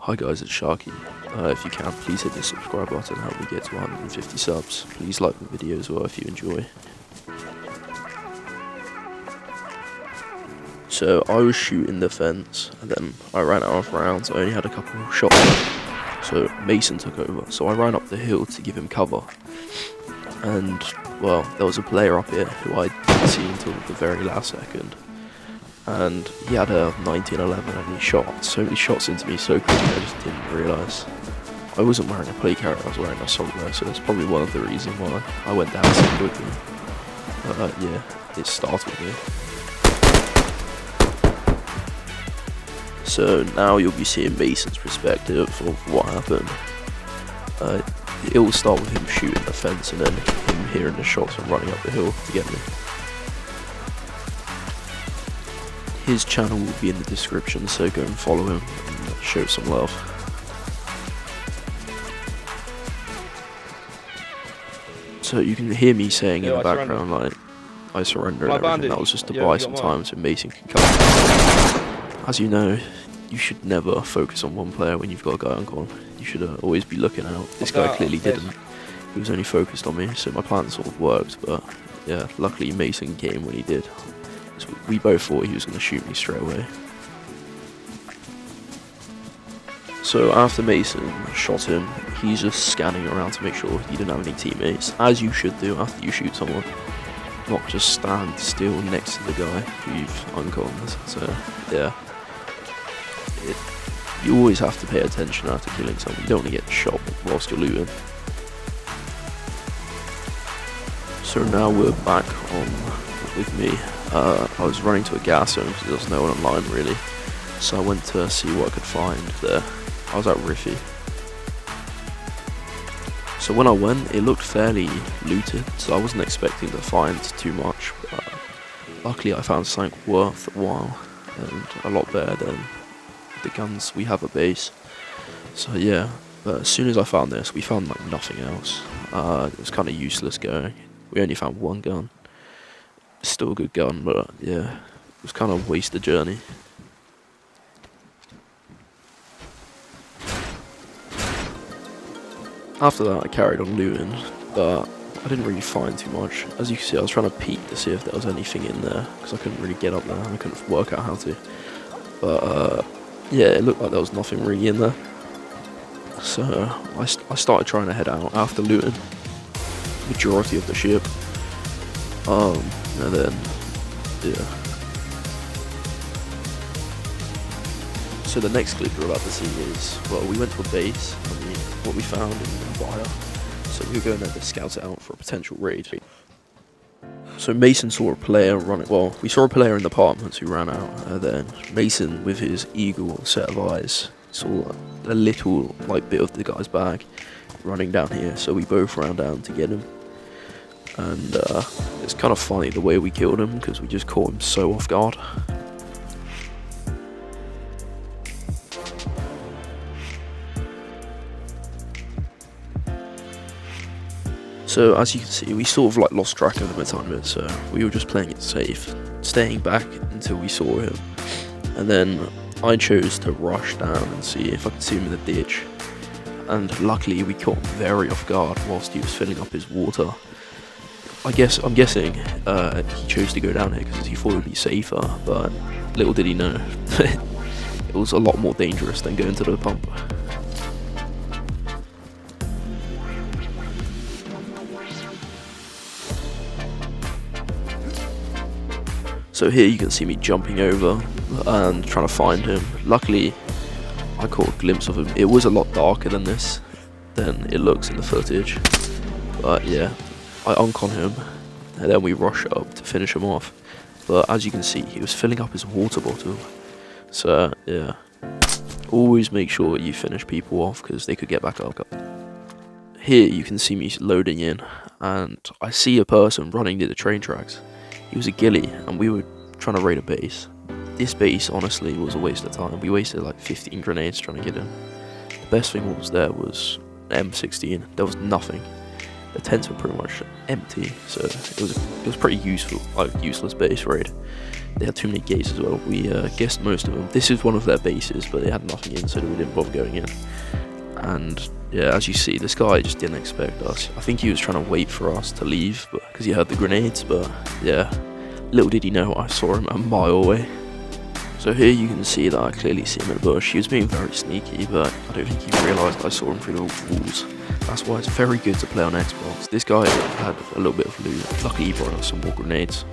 Hi guys, it's Sharky. If you can, please hit the subscribe button, help me get to 150 subs. Please like the video as well if you enjoy. So I was shooting the fence, and then I ran out of rounds. I only had a couple of shots left. So Mason took over, so I ran up the hill to give him cover. And, well, there was a player up here who I didn't see until the very last second. And he had a 1911 and he shot so many shots into me so quickly I just didn't realise. I wasn't wearing a play carrier, I was wearing a solo, so that's probably one of the reasons why I went down so quickly. But yeah, it started with me. So now you'll be seeing Mason's perspective of what happened. It will start with him shooting the fence and then him hearing the shots and running up the hill to get me. His channel will be in the description, so go and follow him and show some love. So you can hear me saying in the background, like, I surrender and everything. That was just to buy some time so Mason can come. As you know, you should never focus on one player when you've got a guy on con. You should always be looking out. This guy clearly didn't. He was only focused on me, so my plan sort of worked, but yeah, luckily Mason came when he did. So we both thought he was going to shoot me straight away. So after Mason shot him, he's just scanning around to make sure he didn't have any teammates, as you should do after you shoot someone. Not just stand still next to the guy who you've unconned. So yeah, you always have to pay attention after killing someone. You don't want to get shot whilst you're looting. So now we're back on with me. I was running to a gas zone because there was no one online really, so I went to see what I could find there. I was at Riffy. So when I went, it looked fairly looted, so I wasn't expecting to find too much, but luckily I found something worth a while and a lot better than the guns we have at base. So yeah, but as soon as I found this, we found like nothing else. It was kind of useless going. We only found one gun. Still a good gun, but yeah, it was kind of a wasted journey. After that I carried on looting, but I didn't really find too much. As you can see, I was trying to peek to see if there was anything in there, because I couldn't really get up there, I couldn't work out how to. But yeah, it looked like there was nothing really in there. So I started trying to head out after looting majority of the ship. And then, yeah. So the next clip you're about to see is, well, we went to a base, what we found in the fire. So we were going there to scout it out for a potential raid. So Mason saw a player running, well, we saw a player in the apartments who ran out, and then Mason, with his eagle set of eyes, saw a little, like, bit of the guy's bag running down here, so we both ran down to get him. And it's kind of funny the way we killed him, because we just caught him so off guard. So as you can see, we sort of like lost track of him a tiny bit, so we were just playing it safe, staying back until we saw him. And then I chose to rush down and see if I could see him in the ditch. And luckily we caught him very off guard whilst he was filling up his water. I'm guessing he chose to go down here because he thought it would be safer, but little did he know, it was a lot more dangerous than going to the pump. So here you can see me jumping over and trying to find him. Luckily, I caught a glimpse of him. It was a lot darker than this, than it looks in the footage, but yeah. I uncon him, and then we rush up to finish him off. But as you can see, he was filling up his water bottle. So yeah, always make sure you finish people off because they could get back up. Here you can see me loading in, and I see a person running near the train tracks. He was a ghillie, and we were trying to raid a base. This base honestly was a waste of time. We wasted like 15 grenades trying to get in. The best thing was there was M16. There was nothing. the tents were pretty much empty, so it was pretty useful, like useless base raid. They had too many gates as well. We guessed most of them. This is one of their bases, but they had nothing in, so we didn't bother going in. And yeah, as you see, this guy just didn't expect us. I think he was trying to wait for us to leave, but because he heard the grenades. But yeah, little did he know I saw him a mile away. So here you can see that I clearly see him in the bush. He was being very sneaky, but I don't think he realised I saw him through the walls. That's why it's very good to play on Xbox. This guy had a little bit of loot. Luckily he brought us some more grenades.